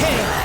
came!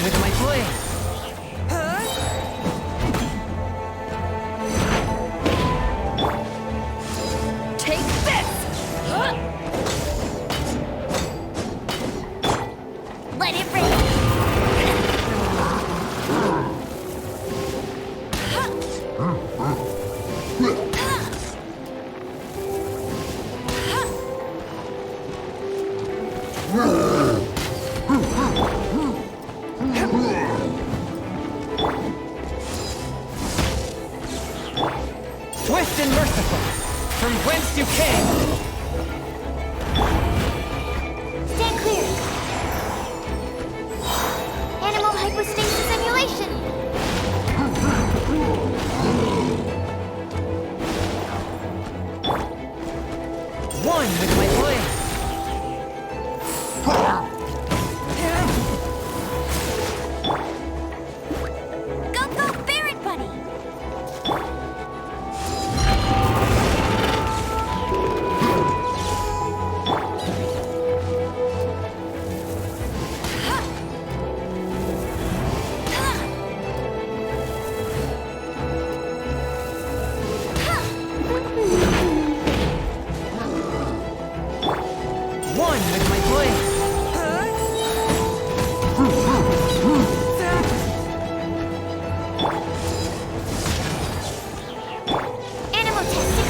With my blade! Take this! Let it rain! Swift and merciful, from whence you came! Stand clear! Animal hypostasis simulation! One with my blade! Go, go, Barret Bunny! One with my blade! Animal testing!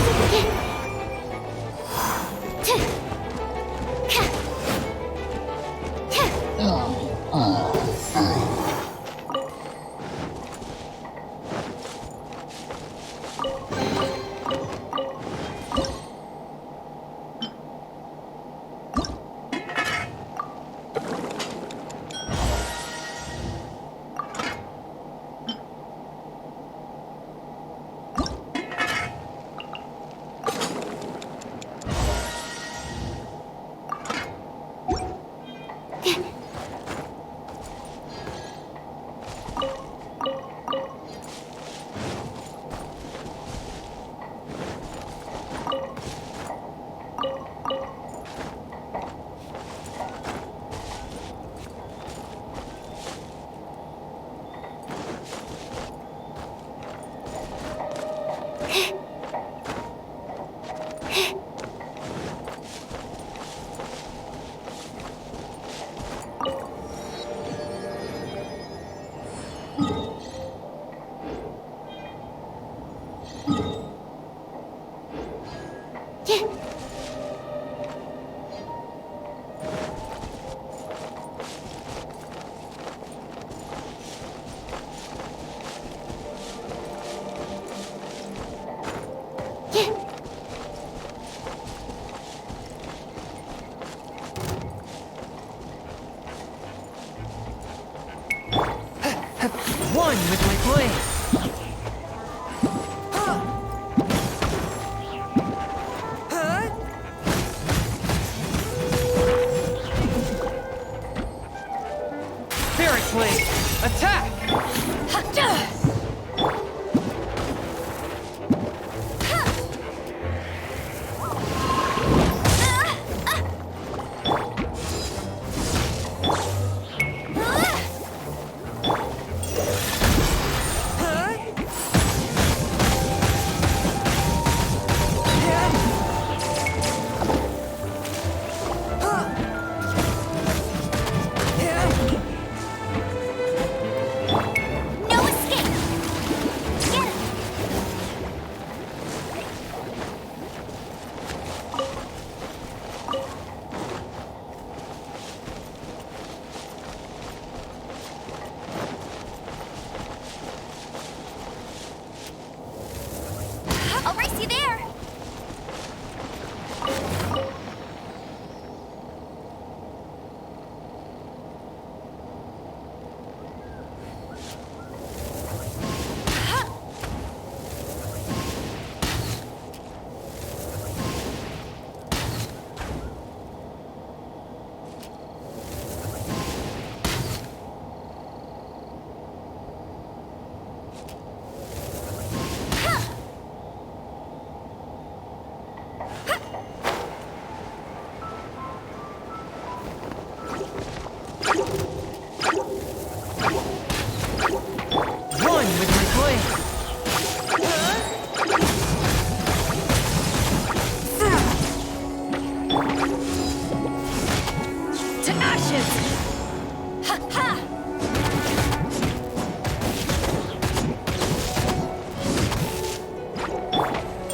One with my blade! Spirit Blade! Attack! One with my blade. To ashes! Ha ha!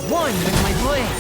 One with my blade.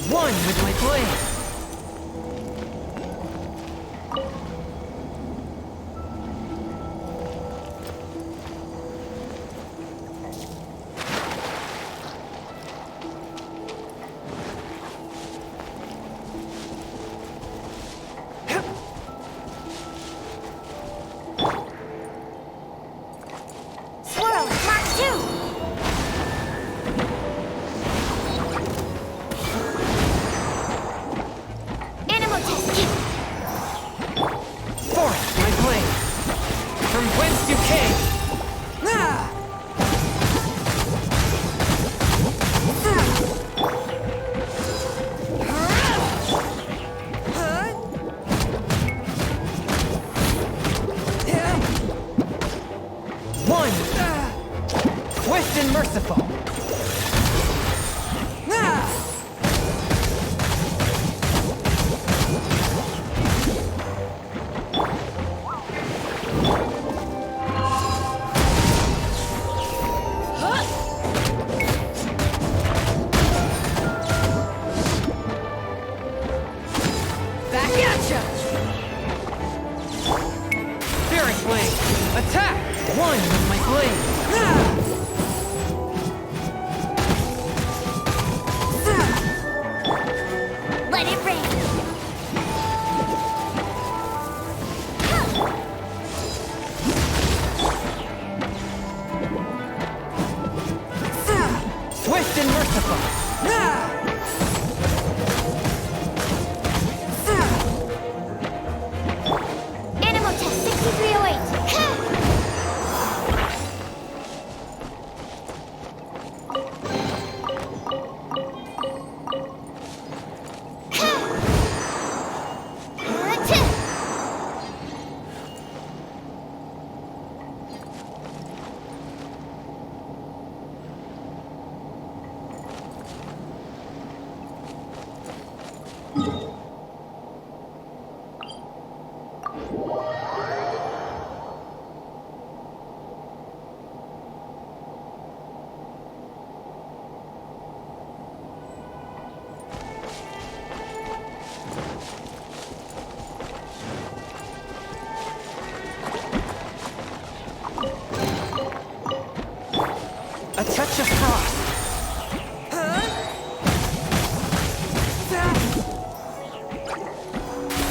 One with my blade. Swirl, Mark 2! Forth my blade. From whence you came. One. Swift and merciful. Spirit blade. Attack. One with my blade. merciful! Animal test 6308. A touch of frost.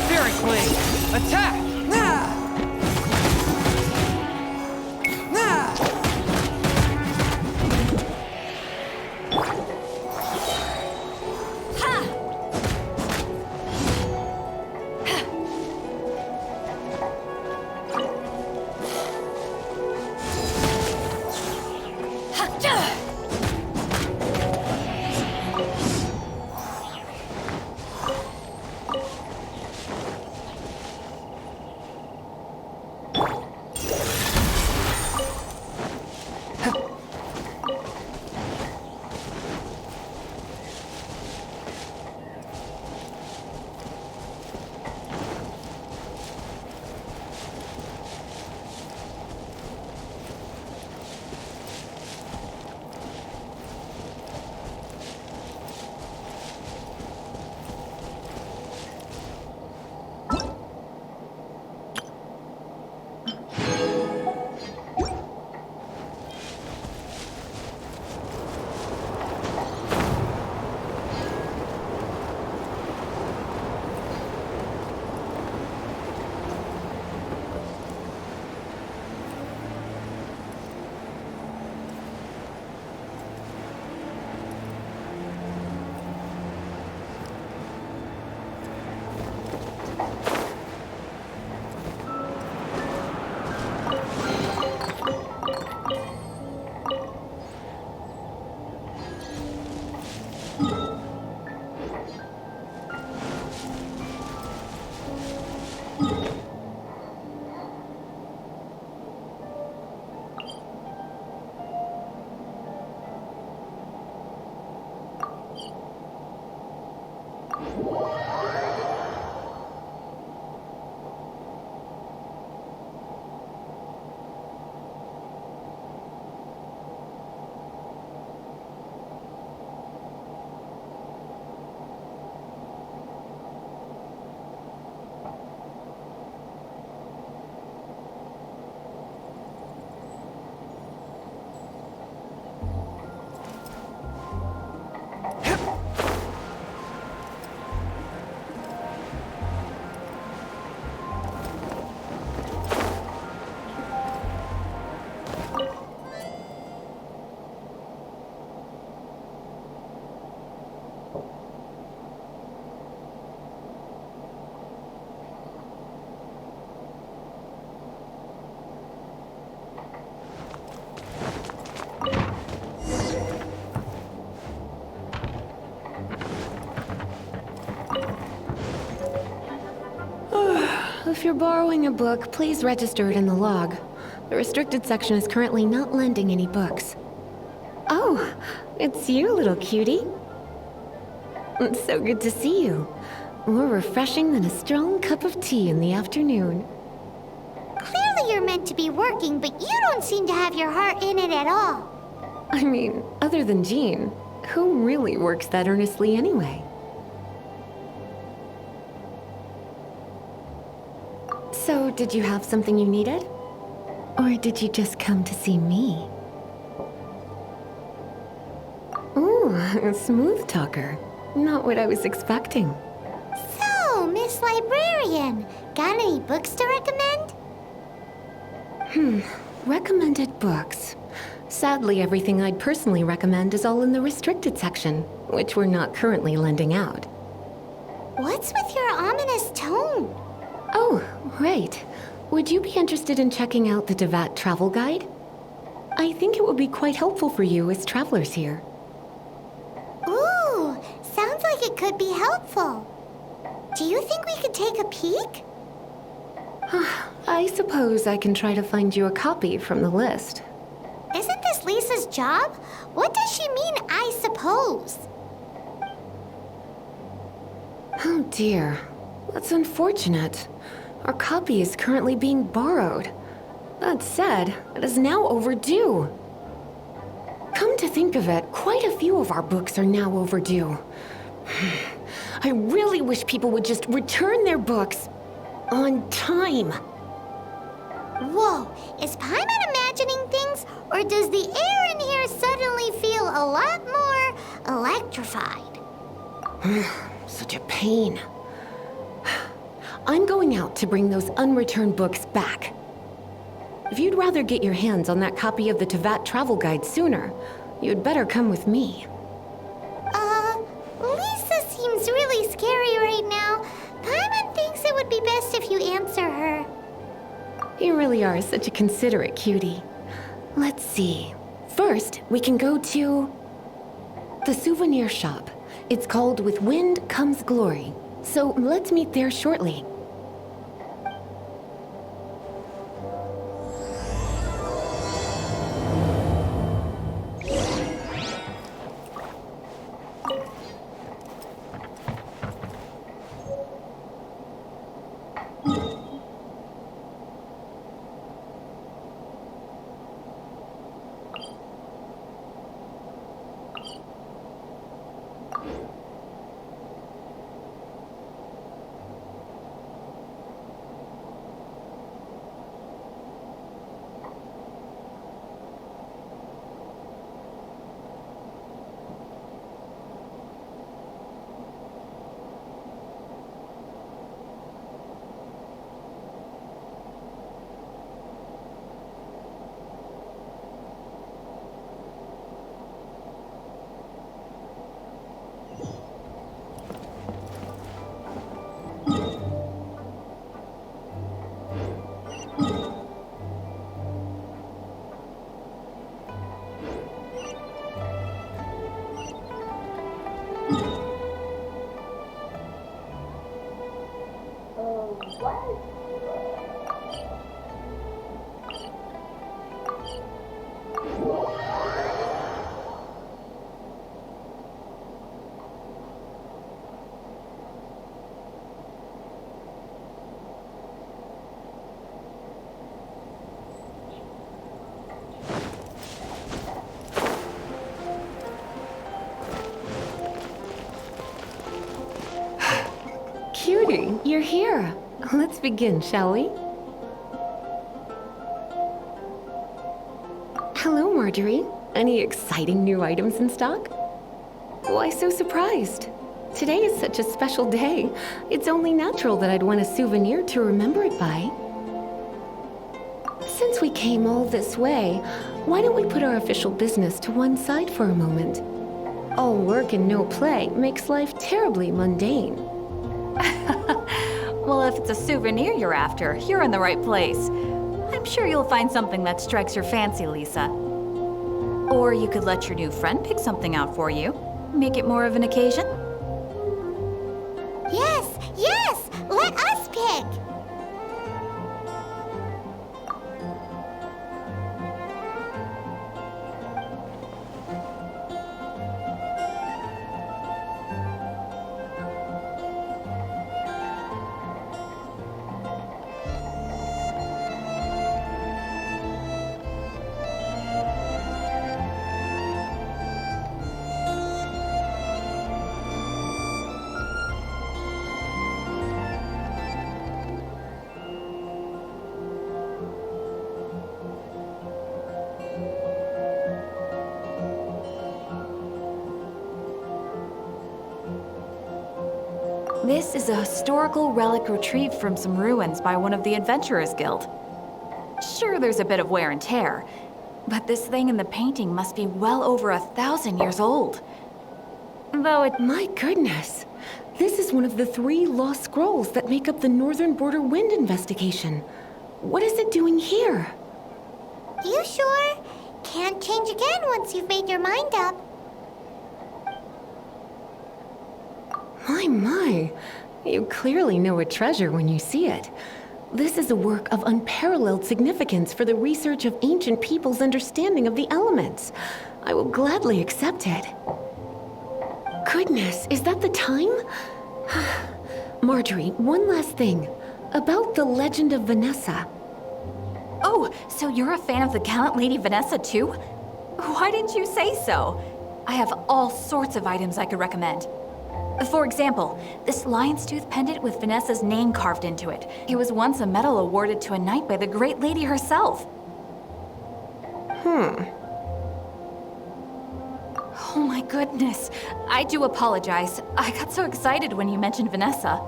Spirit Blade! Attack! If you're borrowing a book, please register it in the log. The restricted section is currently not lending any books. Oh, it's you, little cutie. It's so good to see you. More refreshing than a strong cup of tea in the afternoon. Clearly you're meant to be working, but you don't seem to have your heart in it at all. I mean, other than Jean, who really works that earnestly anyway? So, did you have something you needed? Or did you just come to see me? Ooh, a smooth talker. Not what I was expecting. So, Miss Librarian, got any books to recommend? Recommended books. Sadly, everything I'd personally recommend is all in the restricted section, which we're not currently lending out. What's with your ominous tone? Oh, right. Would you be interested in checking out the Devat travel guide? I think it would be quite helpful for you as travelers here. Ooh, sounds like it could be helpful. Do you think we could take a peek? I suppose I can try to find you a copy from the list. Isn't this Lisa's job? What does she mean, I suppose? Oh dear, that's unfortunate. Our copy is currently being borrowed. That said, it is now overdue. Come to think of it, quite a few of our books are now overdue. I really wish people would just return their books on time. Whoa, is Paimon imagining things, or does the air in here suddenly feel a lot more electrified? Such a pain. I'm going out to bring those unreturned books back. If you'd rather get your hands on that copy of the Tevat travel guide sooner, you'd better come with me. Lisa seems really scary right now. Paimon thinks it would be best if you answer her. You really are such a considerate cutie. Let's see. First, we can go to the souvenir shop. It's called With Wind Comes Glory. So let's meet there shortly. Cutie, you're here. Let's begin, shall we? Hello, Marjorie. Any exciting new items in stock? Why so surprised? Today is such a special day. It's only natural that I'd want a souvenir to remember it by. Since we came all this way, why don't we put our official business to one side for a moment? All work and no play makes life terribly mundane. Well, if it's a souvenir you're after, you're in the right place. I'm sure you'll find something that strikes your fancy, Lisa. Or you could let your new friend pick something out for you. Make it more of an occasion. Yes, yes! Let us pick! This is a historical relic retrieved from some ruins by one of the Adventurers Guild. Sure, there's a bit of wear and tear, But this thing in the painting must be well over 1,000 years old. Though it... My goodness. This is one of the 3 lost scrolls that make up the Northern Border Wind investigation. What is it doing here? You sure? Can't change again once you've made your mind up. My. You clearly know a treasure when you see it. This is a work of unparalleled significance for the research of ancient people's understanding of the elements. I will gladly accept it. Goodness, is that the time? Marjorie, one last thing. About the legend of Vanessa. Oh, so you're a fan of the gallant Lady Vanessa too? Why didn't you say so? I have all sorts of items I could recommend. For example, this lion's tooth pendant with Vanessa's name carved into it. It was once a medal awarded to a knight by the great lady herself. Oh my goodness. I do apologize. I got so excited when you mentioned Vanessa.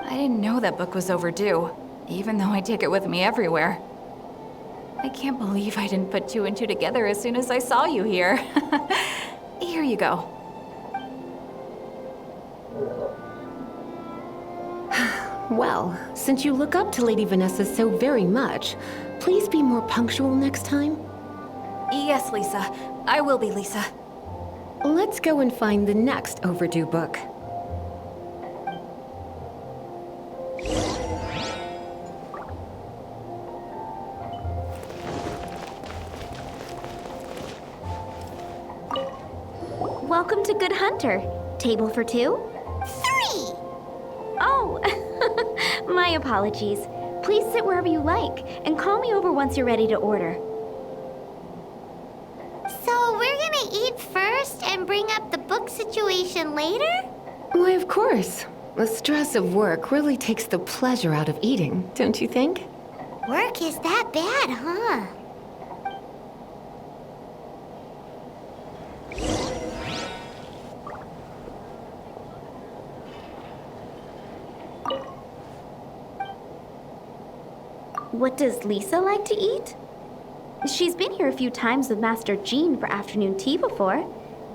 I didn't know that book was overdue, even though I take it with me everywhere. I can't believe I didn't put 2 and 2 together as soon as I saw you here. Here you go. Well, since you look up to Lady Vanessa so very much, please be more punctual next time. Yes, Lisa. I will be, Lisa. Let's go and find the next overdue book. Welcome to Good Hunter. Table for 2? 3! Oh, my apologies. Please sit wherever you like, and call me over once you're ready to order. So we're gonna eat first and bring up the book situation later? Why, of course. The stress of work really takes the pleasure out of eating, don't you think? Work is that bad, huh? What does Lisa like to eat? She's been here a few times with Master Jean for afternoon tea before.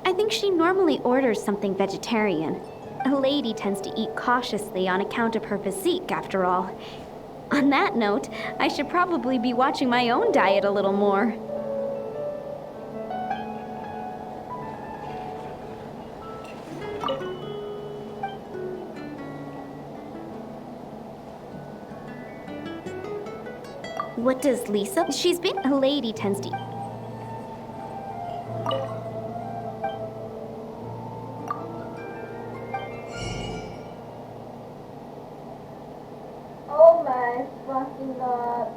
I think she normally orders something vegetarian. A lady tends to eat cautiously on account of her physique, after all. On that note, I should probably be watching my own diet a little more. What does Lisa? She's been... A lady tends to... Oh my fucking god.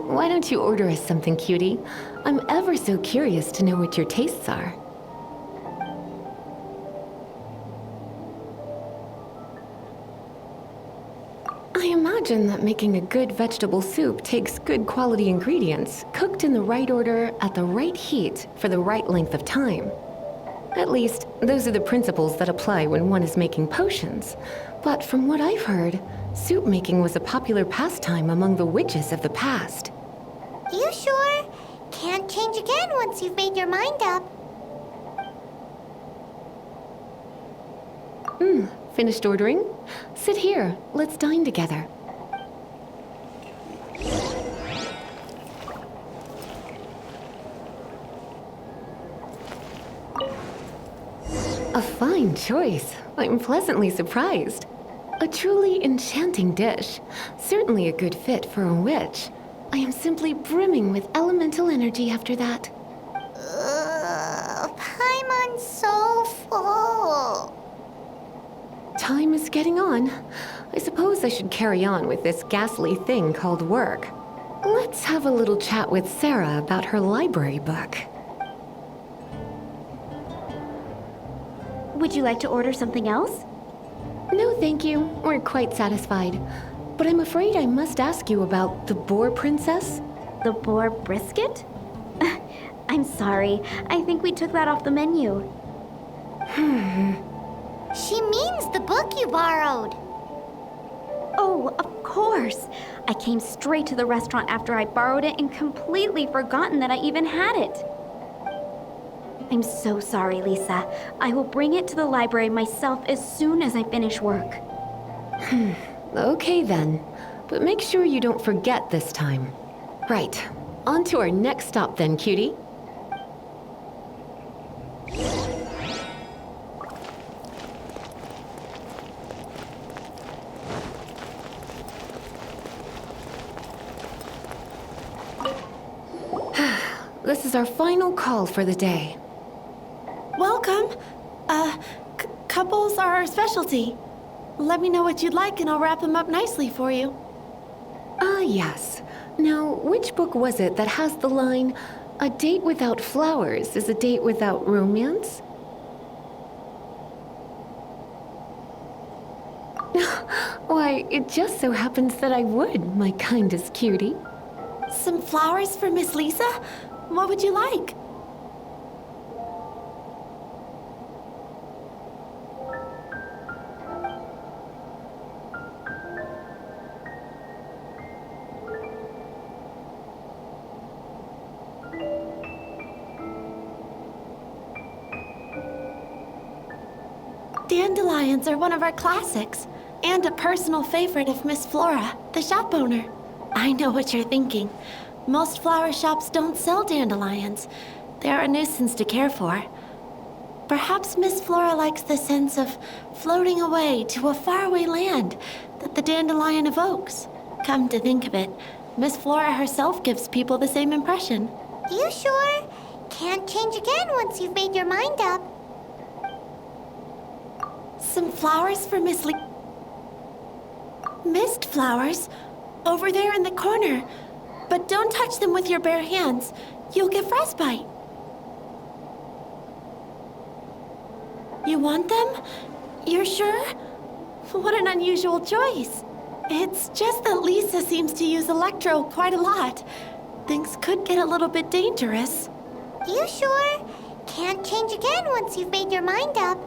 Why don't you order us something, cutie? I'm ever so curious to know what your tastes are. I imagine that making a good vegetable soup takes good quality ingredients, cooked in the right order, at the right heat, for the right length of time. At least, those are the principles that apply when one is making potions. But from what I've heard, soup making was a popular pastime among the witches of the past. You sure? Can't change again once you've made your mind up. Finished ordering? Sit here. Let's dine together. A fine choice. I'm pleasantly surprised. A truly enchanting dish. Certainly a good fit for a witch. I am simply brimming with elemental energy after that. Paimon's so full. Time is getting on. I suppose I should carry on with this ghastly thing called work. Let's have a little chat with Sarah about her library book. Would you like to order something else? No, thank you. We're quite satisfied. But I'm afraid I must ask you about the Boar Princess. The boar brisket? I'm sorry. I think we took that off the menu. She means the book you borrowed. Oh, of course. I came straight to the restaurant after I borrowed it and completely forgotten that I even had it. I'm so sorry, Lisa. I will bring it to the library myself as soon as I finish work. Okay then. But make sure you don't forget this time. Right. On to our next stop then, cutie. This is our final call for the day. Welcome. Couples are our specialty. Let me know what you'd like and I'll wrap them up nicely for you. Ah, yes. Now, which book was it that has the line, "A date without flowers is a date without romance"? Why, it just so happens that I would, my kindest cutie. Some flowers for Miss Lisa? What would you like? Dandelions are one of our classics, and a personal favorite of Miss Flora, the shop owner. I know what you're thinking. Most flower shops don't sell dandelions. They're a nuisance to care for. Perhaps Miss Flora likes the sense of floating away to a faraway land that the dandelion evokes. Come to think of it, Miss Flora herself gives people the same impression. You sure? Can't change again once you've made your mind up. Some flowers for Miss Mist flowers? Over there in the corner. But don't touch them with your bare hands. You'll get frostbite. You want them? You're sure? What an unusual choice. It's just that Lisa seems to use Electro quite a lot. Things could get a little bit dangerous. You sure? Can't change again once you've made your mind up.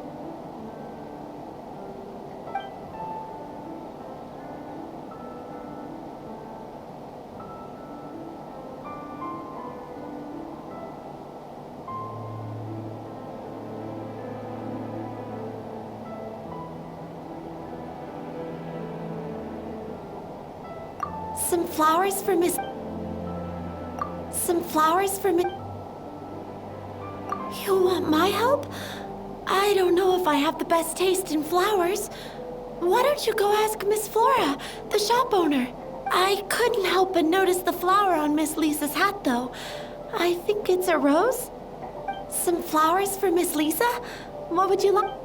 Some flowers for Miss... Some flowers for Miss... You want my help? I don't know if I have the best taste in flowers. Why don't you go ask Miss Flora, the shop owner? I couldn't help but notice the flower on Miss Lisa's hat, though. I think it's a rose? Some flowers for Miss Lisa? What would you like?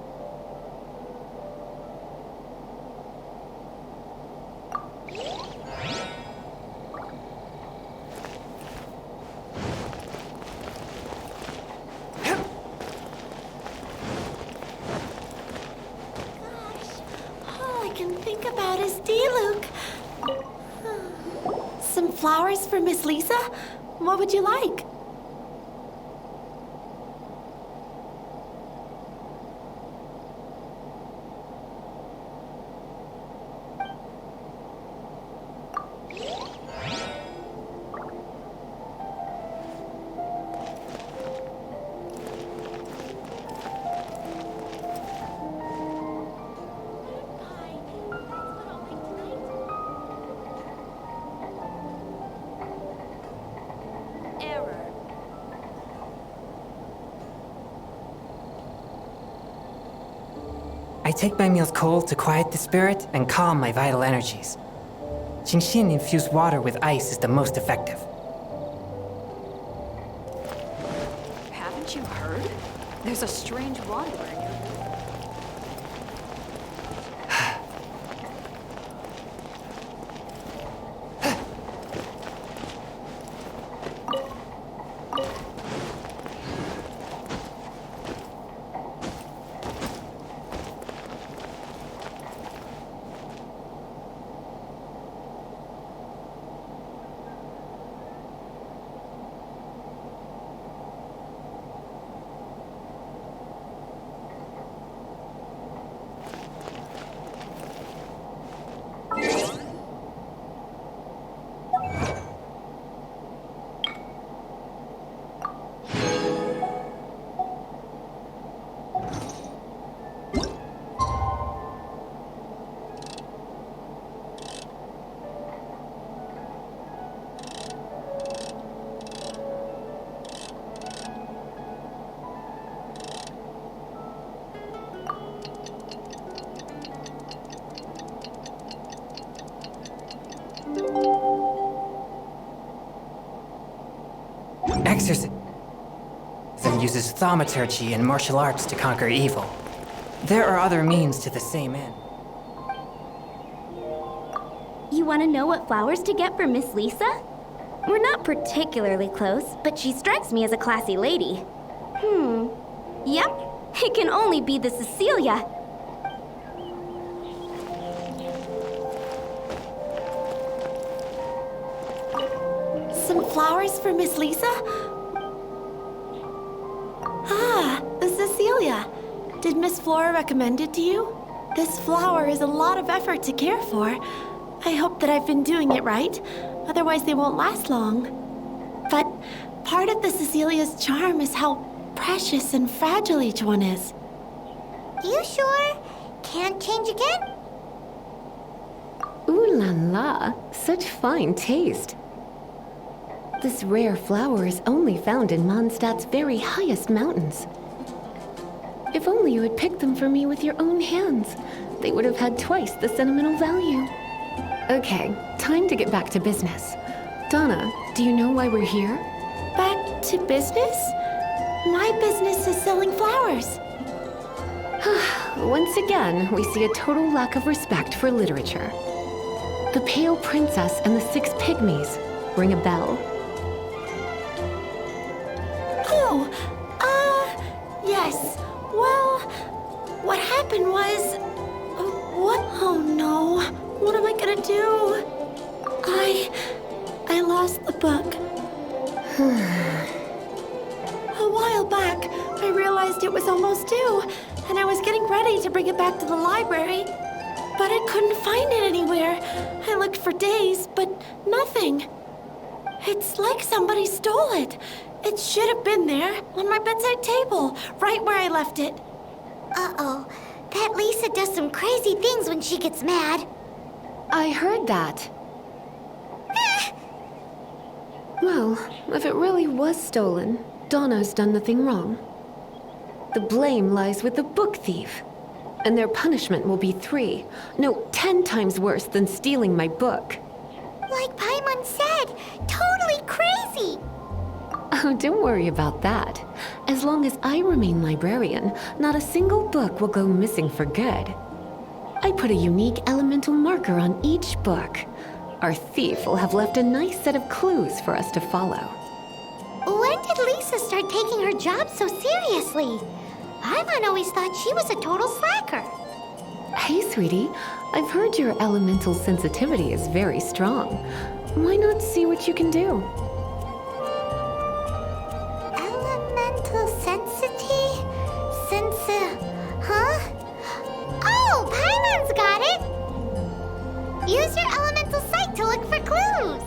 Some flowers for Miss Lisa? What would you like? I take my meals cold to quiet the spirit and calm my vital energies. Genshin infused water with ice is the most effective. Haven't you heard? There's a strange wanderer in your Exorcism uses thaumaturgy and martial arts to conquer evil. There are other means to the same end. You want to know what flowers to get for Miss Lisa? We're not particularly close, but she strikes me as a classy lady. Yep, it can only be the Cecilia. Some flowers for Miss Lisa? Ah, the Cecilia. Did Miss Flora recommend it to you? This flower is a lot of effort to care for. I hope that I've been doing it right. Otherwise, they won't last long. But part of the Cecilia's charm is how precious and fragile each one is. You sure? Can't change again? Ooh la la, such fine taste. This rare flower is only found in Mondstadt's very highest mountains. If only you had picked them for me with your own hands, they would have had twice the sentimental value. Okay, time to get back to business. Donna, do you know why we're here? Back to business? My business is selling flowers. Once again, we see a total lack of respect for literature. The Pale Princess and the Six Pygmies. Ring a bell? Oh, yes. Well, what happened was... what? Oh no. What am I gonna do? I lost the book. A while back, I realized it was almost due, and I was getting ready to bring it back to the library. But I couldn't find it anywhere. I looked for days, but nothing. It's like somebody stole it. It should have been there, on my bedside table, right where I left it. Uh-oh. That Lisa does some crazy things when she gets mad. I heard that. Well, if it really was stolen, Donna's done nothing wrong. The blame lies with the book thief. And their punishment will be 10 times worse than stealing my book. Like Paimon said, totally crazy. Oh, don't worry about that. As long as I remain librarian, not a single book will go missing for good. I put a unique elemental marker on each book. Our thief will have left a nice set of clues for us to follow. When did Lisa start taking her job so seriously? Paimon always thought she was a total slacker. Hey, sweetie. I've heard your elemental sensitivity is very strong. Why not see what you can do? Elemental sensity? Huh? Oh, Paimon's got it! Use your elemental sight to look for clues.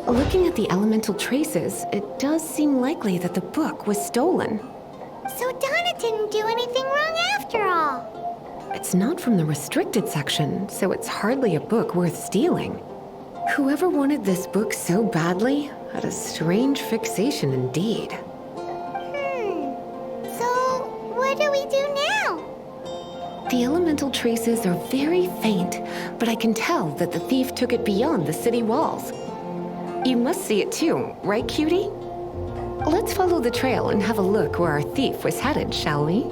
Looking at the elemental traces, it does seem likely that the book was stolen. So Donna didn't do anything wrong after all. It's not from the restricted section, so it's hardly a book worth stealing. Whoever wanted this book so badly had a strange fixation indeed. So, what do we do now? The elemental traces are very faint, but I can tell that the thief took it beyond the city walls. You must see it too, right, cutie? Let's follow the trail and have a look where our thief was headed, shall we?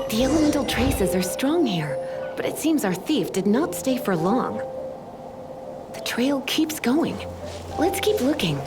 The elemental traces are strong here, but it seems our thief did not stay for long. The trail keeps going. Let's keep looking.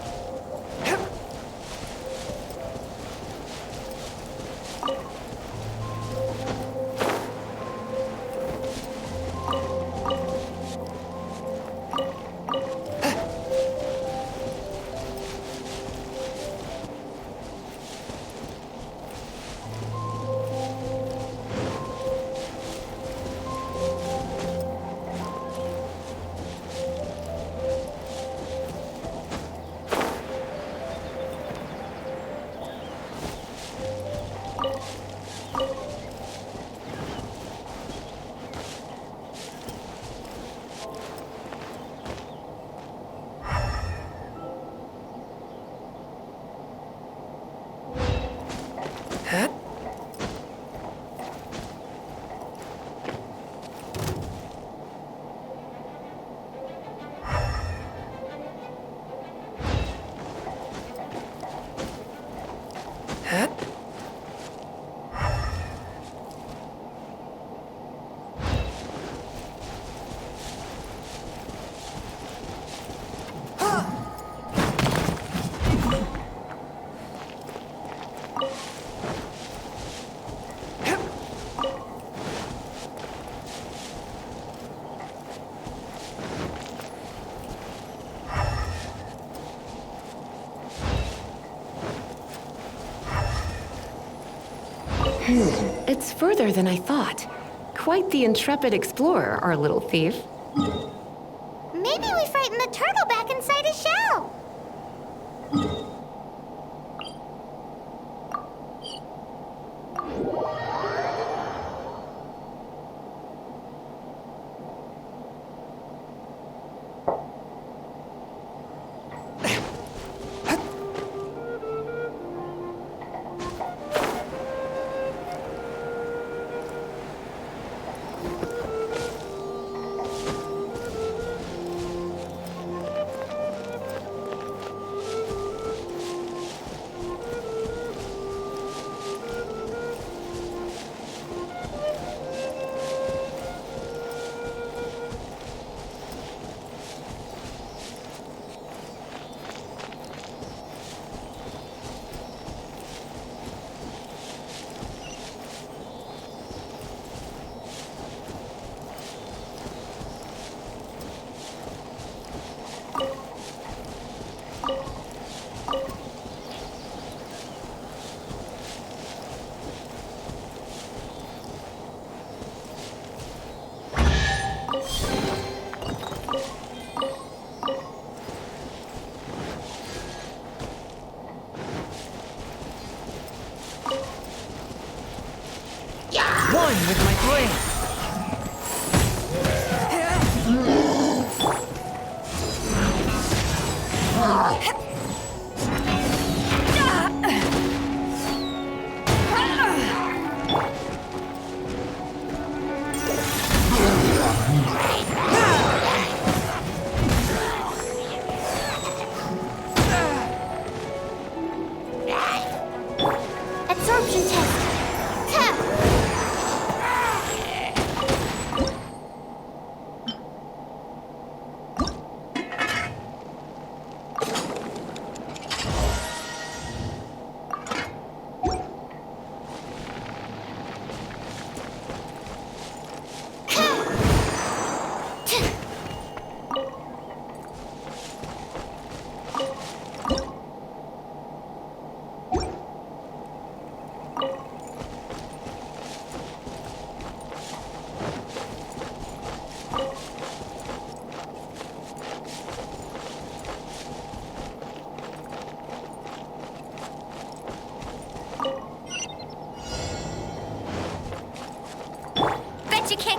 It's further than I thought. Quite the intrepid explorer, our little thief. Maybe we frightened the turtle back inside his shell.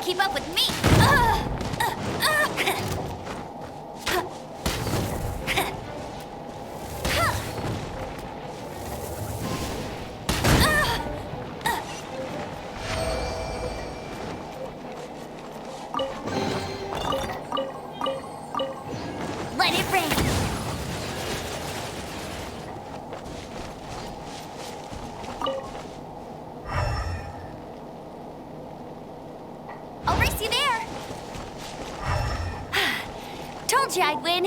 keep up with me. Let it rain. I'll race you there. Told you I'd win.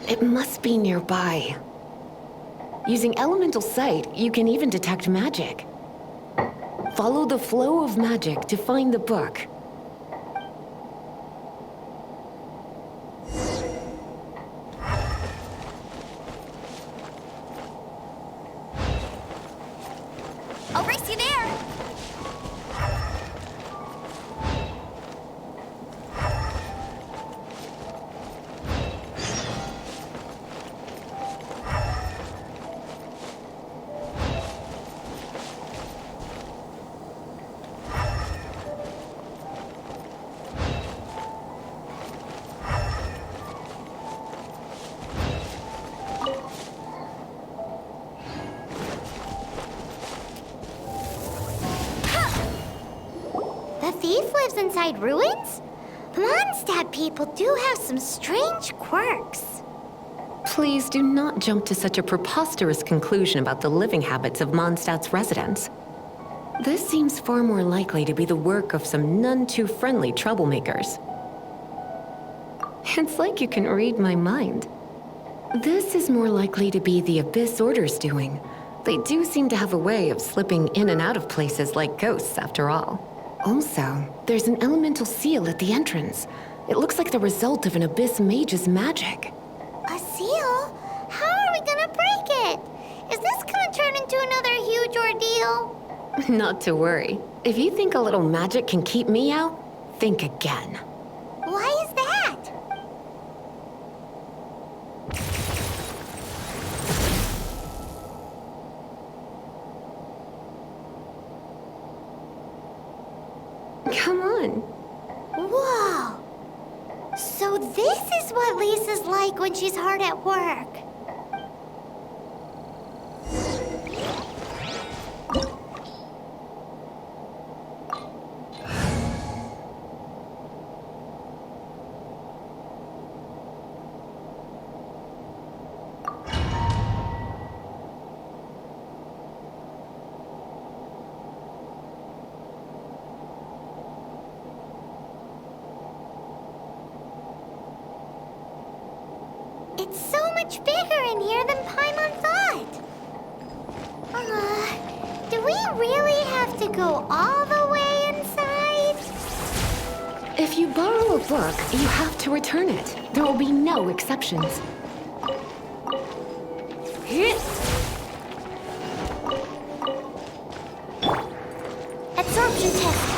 It must be nearby. Using elemental sight, you can even detect magic. Follow the flow of magic to find the book. I'll race you there. The thief lives inside ruins? Mondstadt people do have some strange quirks. Please do not jump to such a preposterous conclusion about the living habits of Mondstadt's residents. This seems far more likely to be the work of some none-too-friendly troublemakers. It's like you can read my mind. This is more likely to be the Abyss Order's doing. They do seem to have a way of slipping in and out of places like ghosts, after all. Also, there's an elemental seal at the entrance. It looks like the result of an Abyss mage's magic. A seal? How are we gonna break it? Is this gonna turn into another huge ordeal? Not to worry. If you think a little magic can keep me out, think again. Why is that? Come on. Whoa! So this is what Lisa's like when she's hard at work. It's so much bigger in here than Paimon thought. Do we really have to go all the way inside? If you borrow a book, you have to return it. There will be no exceptions. Absorption test.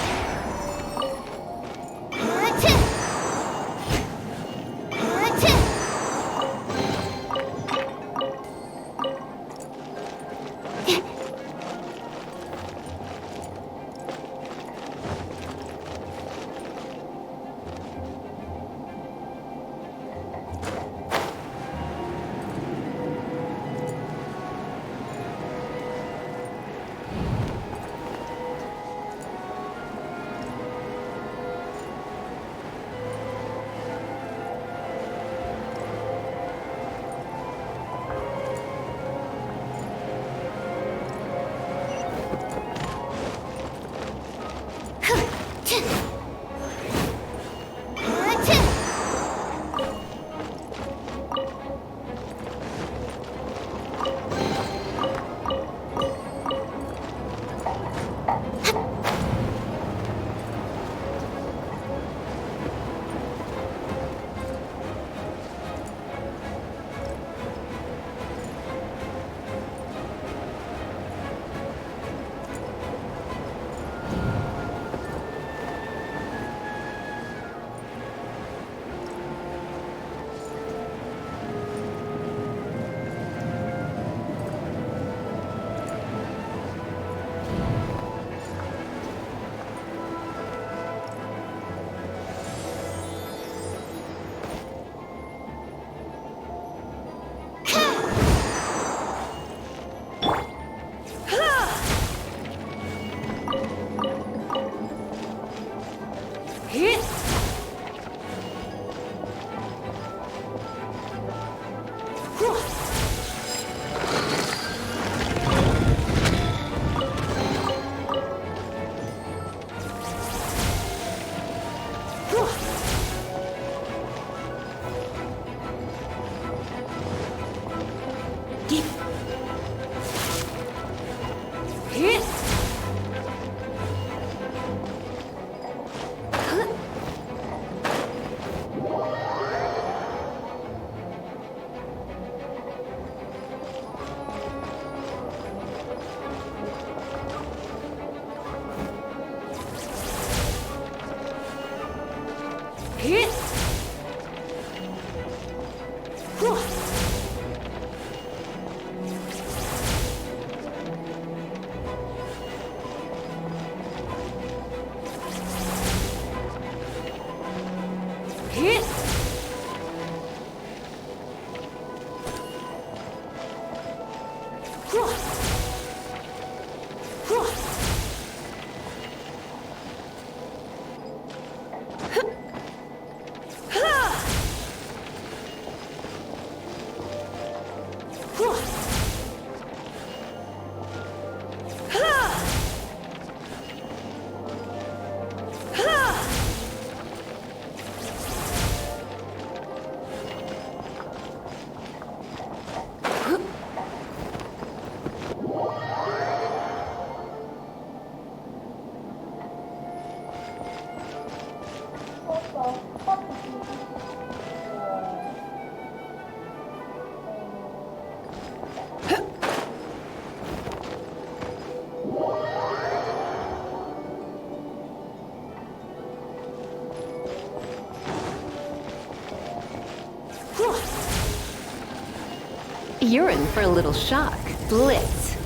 You're in for a little shock. Blitz.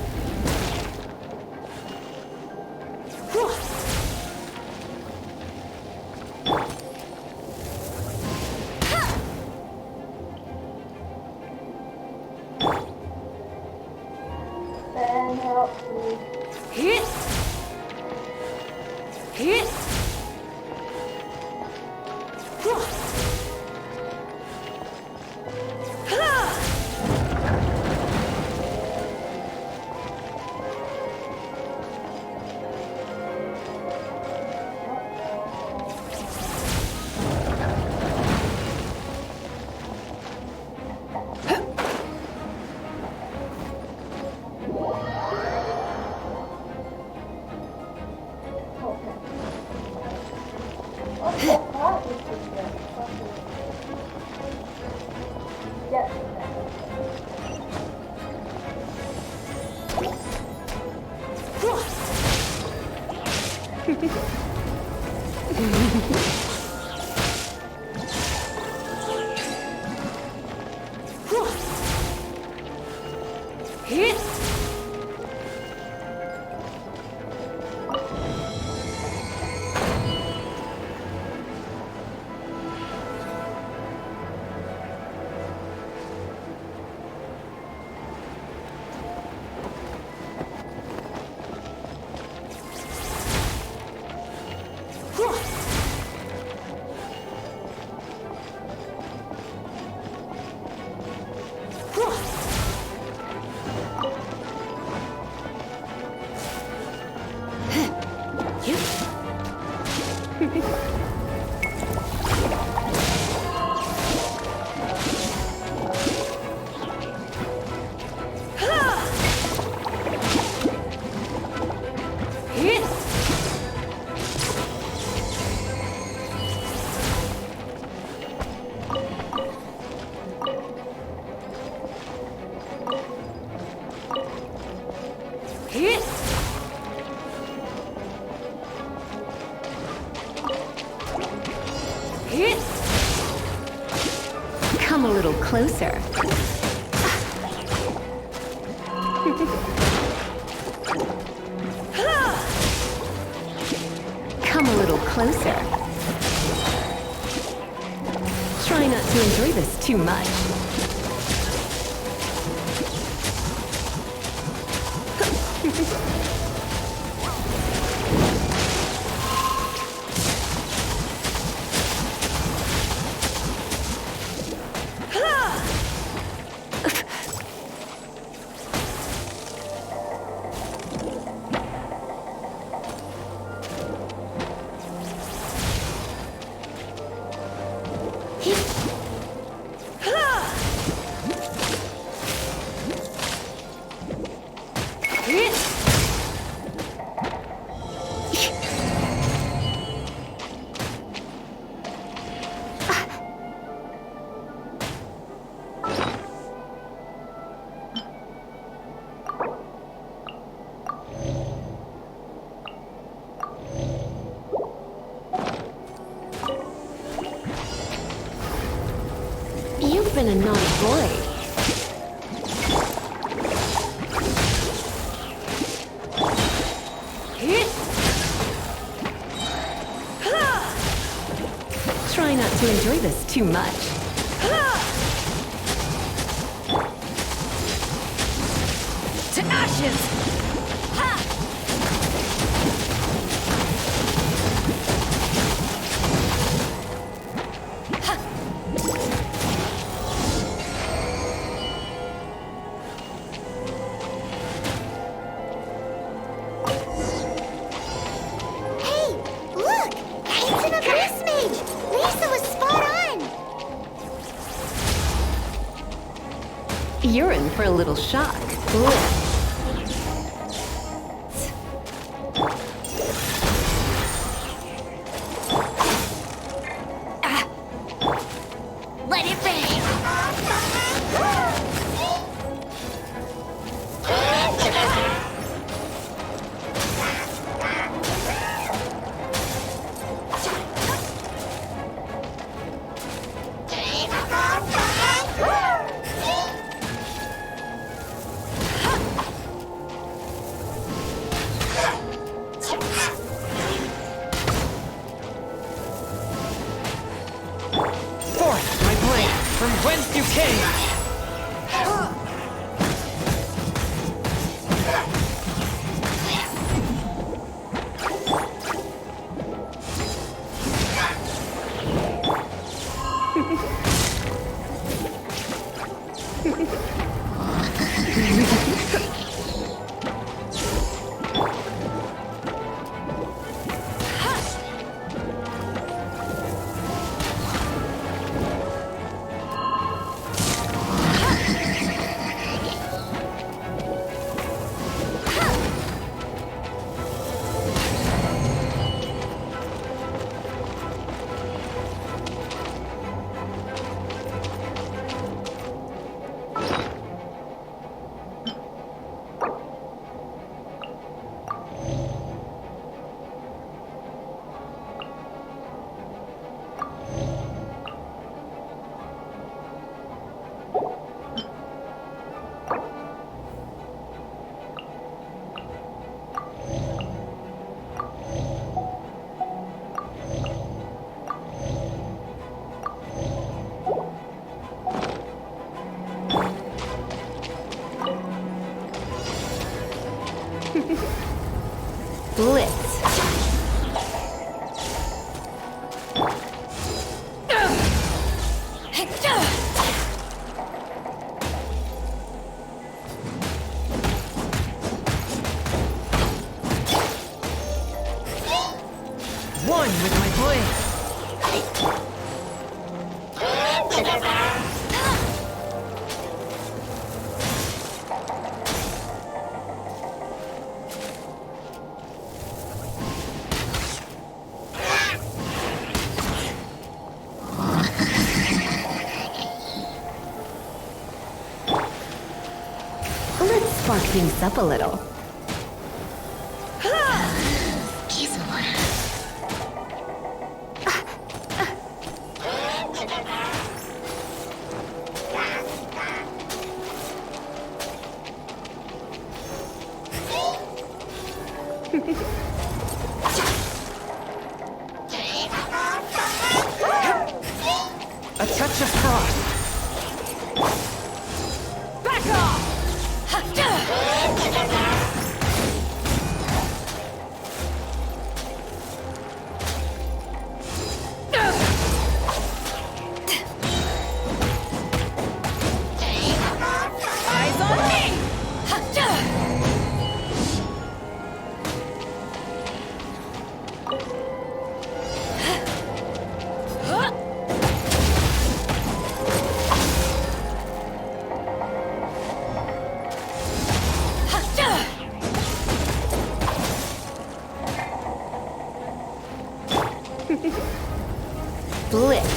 Ben, help me. Hit! Hit! Hit! Come a little closer. Come a little closer. Try not to enjoy this too much. You've been a naughty boy. Try not to enjoy this too much. To ashes! You're in for a little shock. Let it rain. Forth, my blade, from whence you came! Blitz. One with my blade! Let's spark things up a little. A touch of frost! Back off! Eyes on me! Blitz.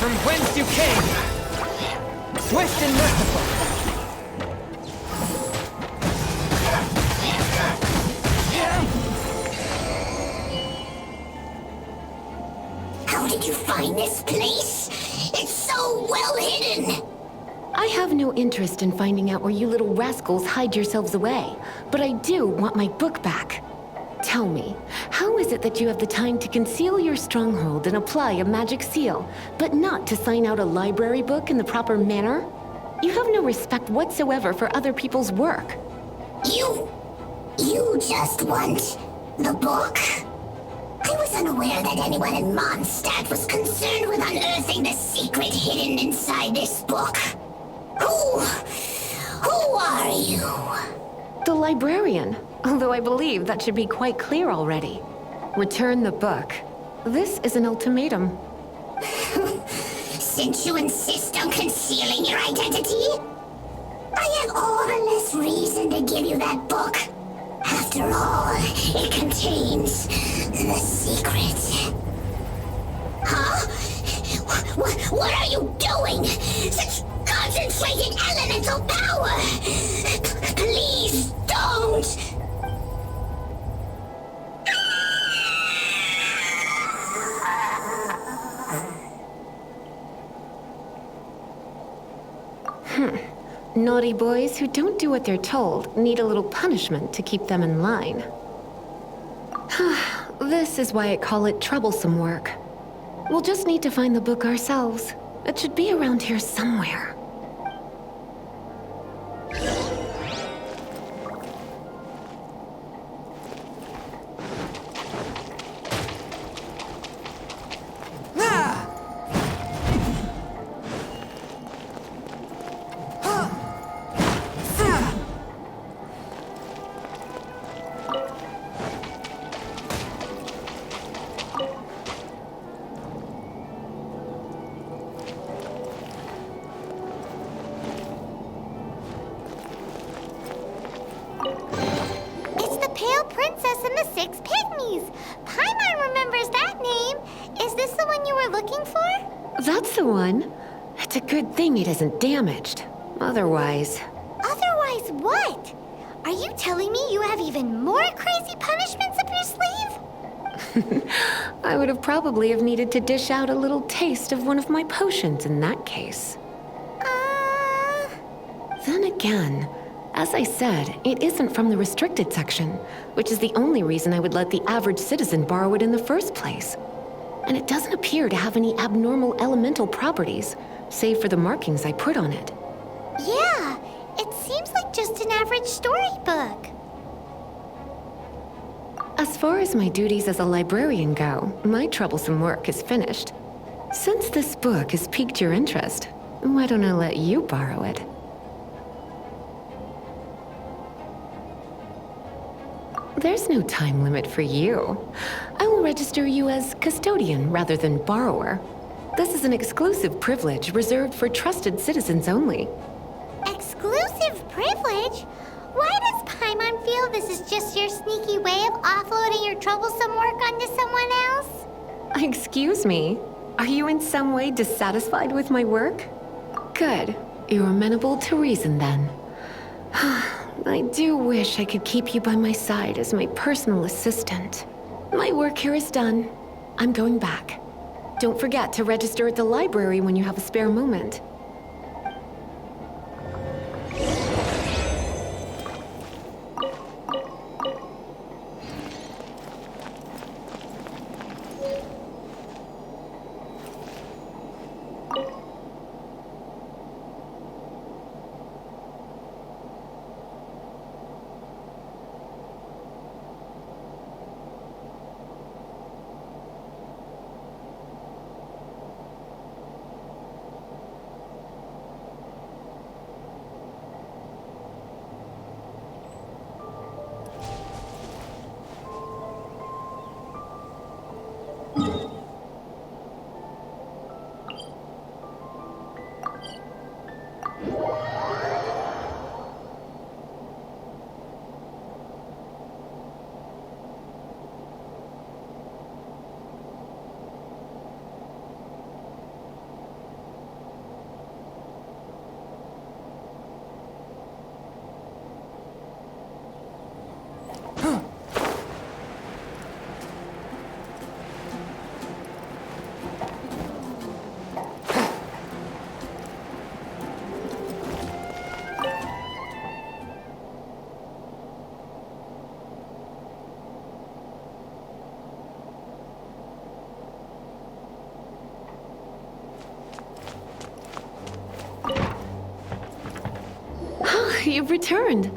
From whence you came! Swift and merciful! How did you find this place? It's so well hidden. I have no interest in finding out where you little rascals hide yourselves away, but I do want my book back. Tell me, how How is it that you have the time to conceal your stronghold and apply a magic seal, but not to sign out a library book in the proper manner? You have no respect whatsoever for other people's work. You just want the book? I was unaware that anyone in Mondstadt was concerned with unearthing the secret hidden inside this book. Who are you? The librarian, although I believe that should be quite clear already. Return the book. This is an ultimatum. Since you insist on concealing your identity, I have all the less reason to give you that book. After all, it contains the secret. Huh? What are you doing? Such concentrated elemental power! Please don't! Naughty boys who don't do what they're told need a little punishment to keep them in line. This is why I call it troublesome work. We'll just need to find the book ourselves. It should be around here somewhere. It's the Pale Princess and the Six Pygmies. Paimon remembers that name. Is this the one you were looking for? That's the one. It's a good thing it isn't damaged. Otherwise... Otherwise what? Are you telling me you have even more crazy punishments up your sleeve? I would have probably have needed to dish out a little taste of one of my potions in that case. Then again, as I said, it isn't from the restricted section, which is the only reason I would let the average citizen borrow it in the first place. And it doesn't appear to have any abnormal elemental properties, save for the markings I put on it. Yeah, it seems like just an average storybook. As far as my duties as a librarian go, my troublesome work is finished. Since this book has piqued your interest, why don't I let you borrow it? There's no time limit for you. I will register you as custodian rather than borrower. This is an exclusive privilege reserved for trusted citizens only. Exclusive privilege? Why does Paimon feel this is just your sneaky way of offloading your troublesome work onto someone else? Excuse me? Are you in some way dissatisfied with my work? Good. You're amenable to reason then. I do wish I could keep you by my side as my personal assistant. My work here is done. I'm going back. Don't forget to register at the library when you have a spare moment. You've returned.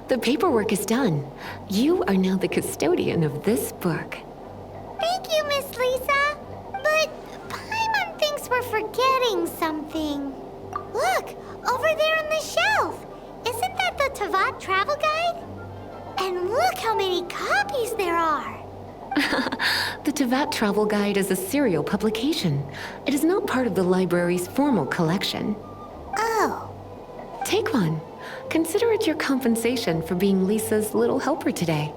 The paperwork is done. You are now the custodian of this book. Thank you, Miss Lisa. But Paimon thinks we're forgetting something. Look, over there on the shelf. Isn't that the Tavat travel guide? And look how many copies there are. The Tavat Travel Guide is a serial publication. It is not part of the library's formal collection. Oh. Take one. Consider it your compensation for being Lisa's little helper today.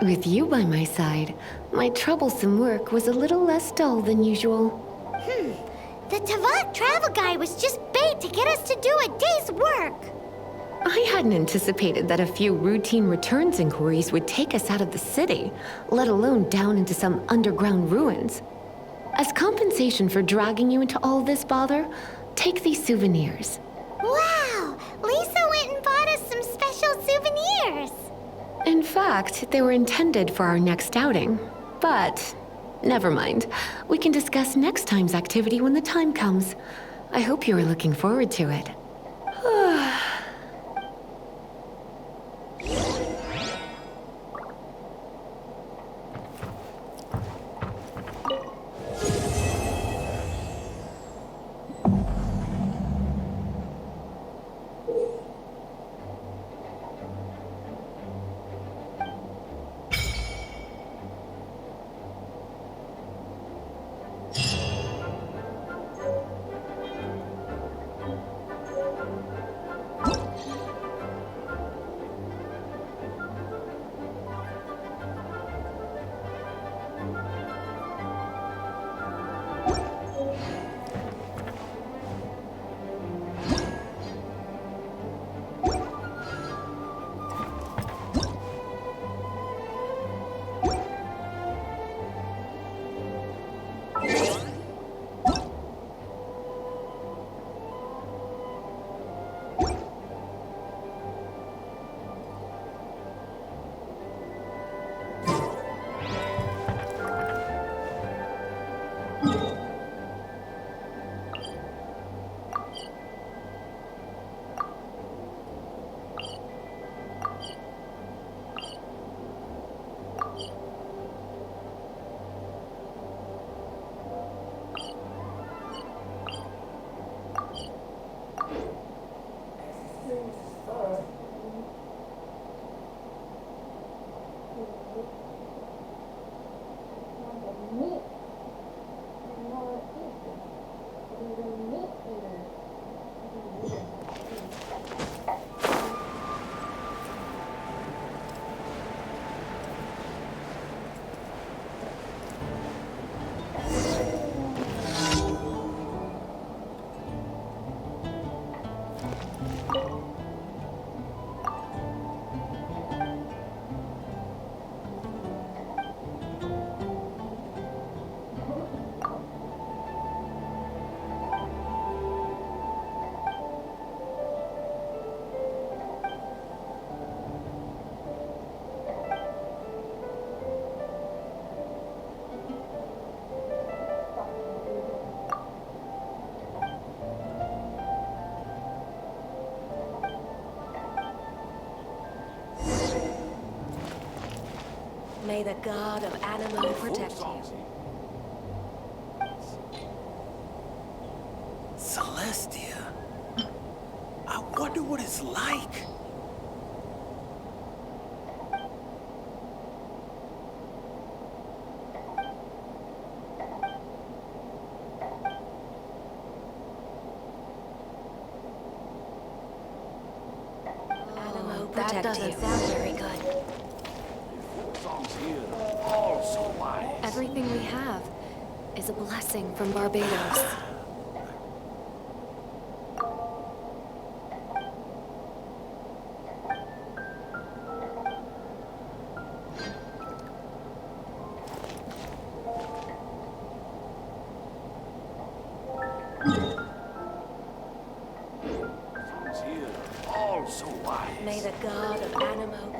With you by my side, my troublesome work was a little less dull than usual. The Tavat travel guide was just bait to get us to do a day's work. I hadn't anticipated that a few routine returns inquiries would take us out of the city, let alone down into some underground ruins. As compensation for dragging you into all this bother, take these souvenirs. Wow! Lisa went and bought us some special souvenirs. In fact, they were intended for our next outing. But never mind. We can discuss next time's activity when the time comes. I hope you are looking forward to it. May the god of Animo protect you. Celestia. I wonder what it's like. Animo That protect doesn't you. sound very good. Everything we have is a blessing from Barbados. May the god of Animo